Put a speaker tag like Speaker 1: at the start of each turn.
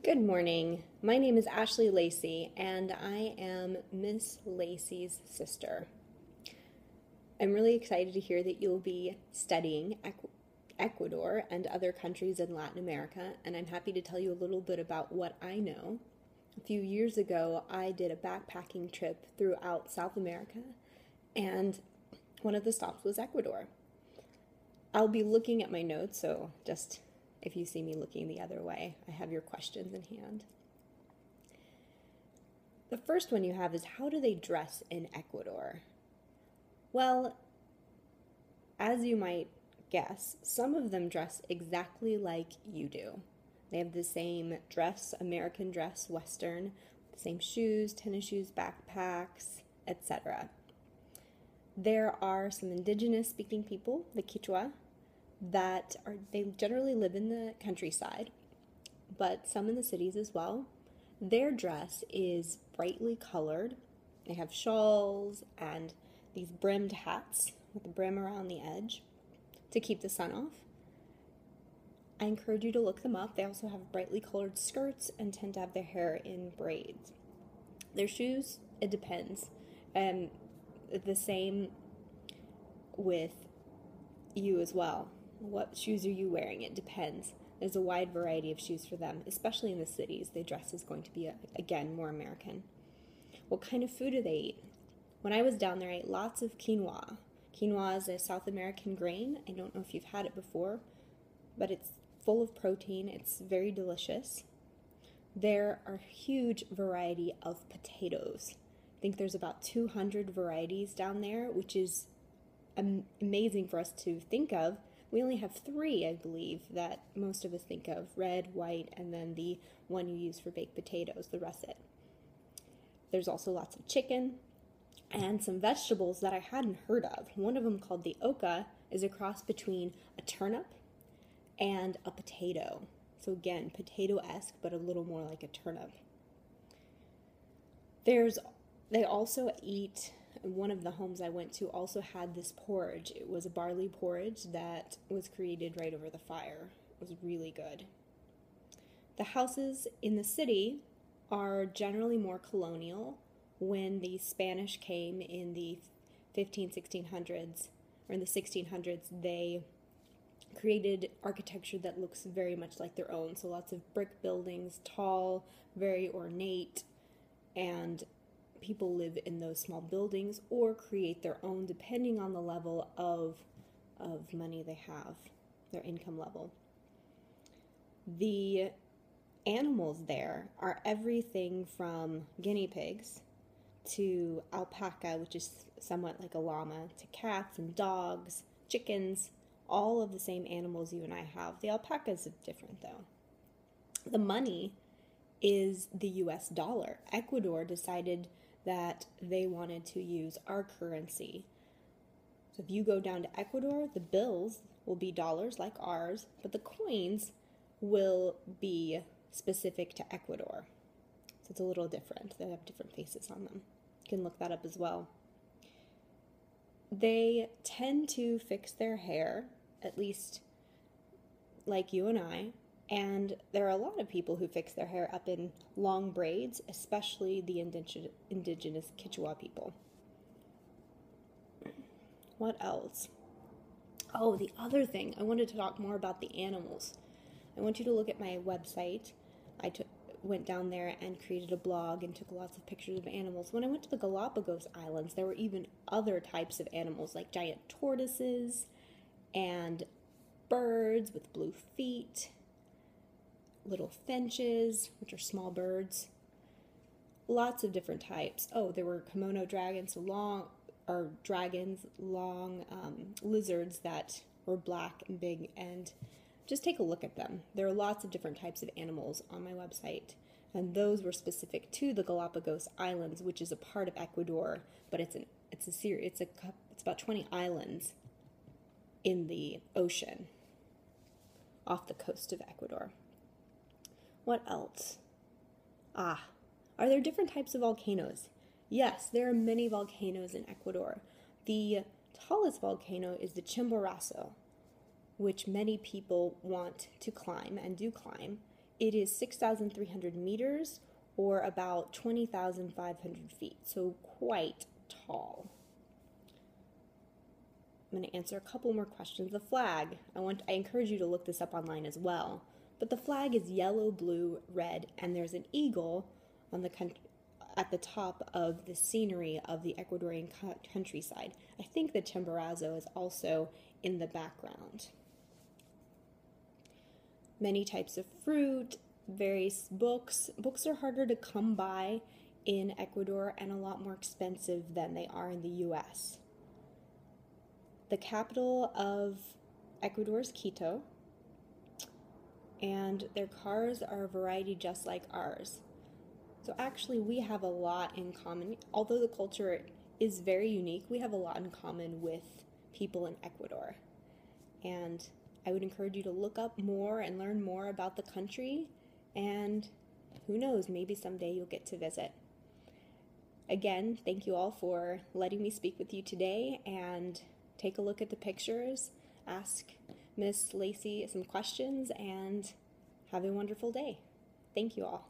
Speaker 1: Good morning. My name is Ashley Lacy, and I am Miss Lacy's sister. I'm really excited to hear that you'll be studying Ecuador and other countries in Latin America, and I'm happy to tell you a little bit about what I know. A few years ago, I did a backpacking trip throughout South America, and one of the stops was Ecuador. I'll be looking at my notes, so just if you see me looking the other way, I have your questions in hand. The first one you have is, how do they dress in Ecuador? Well, as you might guess, some of them dress exactly like you do. They have the same dress, American dress, Western, the same shoes, tennis shoes, backpacks, etc. There are some indigenous speaking people, the Quechua, they generally live in the countryside, but some in the cities as well. Their dress is brightly colored. They have shawls and these brimmed hats with the brim around the edge to keep the sun off. I encourage you to look them up. They also have brightly colored skirts and tend to have their hair in braids. Their shoes, it depends. The same with you as well. What shoes are you wearing? It depends. There's a wide variety of shoes for them, especially in the cities. Their dress is going to be, again, more American. What kind of food do they eat? When I was down there, I ate lots of quinoa. Quinoa is a South American grain. I don't know if you've had it before, but it's full of protein. It's very delicious. There are a huge variety of potatoes. I think there's about 200 varieties down there, which is amazing for us to think of. We only have 3, I believe, that most of us think of: red, white, and then the one you use for baked potatoes, the russet. There's also lots of chicken and some vegetables that I hadn't heard of. One of them, called the oca, is a cross between a turnip and a potato. So again, potato-esque, but a little more like a turnip. They also eat. One of the homes I went to also had this porridge. It was a barley porridge that was created right over the fire. It was really good. The houses in the city are generally more colonial. When the Spanish came in the 1600s, or in the 1600s, they created architecture that looks very much like their own. So lots of brick buildings, tall, very ornate, and people live in those small buildings or create their own depending on the level of money they have, their income level. The animals there are everything from guinea pigs to alpaca, which is somewhat like a llama, to cats and dogs, chickens, all of the same animals you and I have. The alpacas are different though. The money is the US dollar. Ecuador decided that they wanted to use our currency. So if you go down to Ecuador, the bills will be dollars like ours, but the coins will be specific to Ecuador. So it's a little different. They have different faces on them. You can look that up as well. They tend to fix their hair, at least like you and I, and there are a lot of people who fix their hair up in long braids, especially the indigenous Quechua people. What else? Oh, the other thing, I wanted to talk more about the animals. I want you to look at my website. I went down there and created a blog and took lots of pictures of animals. When I went to the Galapagos Islands, there were even other types of animals, like giant tortoises and birds with blue feet, little finches, which are small birds, lots of different types. Oh, there were kimono dragons, long lizards that were black and big, and just take a look at them. There are lots of different types of animals on my website, and those were specific to the Galapagos Islands, which is a part of Ecuador, but it's about 20 islands in the ocean off the coast of Ecuador. What else? Are there different types of volcanoes? Yes, there are many volcanoes in Ecuador. The tallest volcano is the Chimborazo, which many people want to climb and do climb. It is 6,300 meters, or about 20,500 feet, so quite tall. I'm going to answer a couple more questions. The flag, I encourage you to look this up online as well, but the flag is yellow, blue, red, and there's an eagle on the at the top of the scenery of the Ecuadorian countryside. I think the Chimborazo is also in the background. Many types of fruit, various books. Books are harder to come by in Ecuador and a lot more expensive than they are in the US. The capital of Ecuador is Quito, and their cars are a variety just like ours. So actually we have a lot in common. Although the culture is very unique, we have a lot in common with people in Ecuador. And I would encourage you to look up more and learn more about the country, and who knows, maybe someday you'll get to visit. Again, thank you all for letting me speak with you today, and take a look at the pictures, ask Miss Lacy some questions, and have a wonderful day. Thank you all.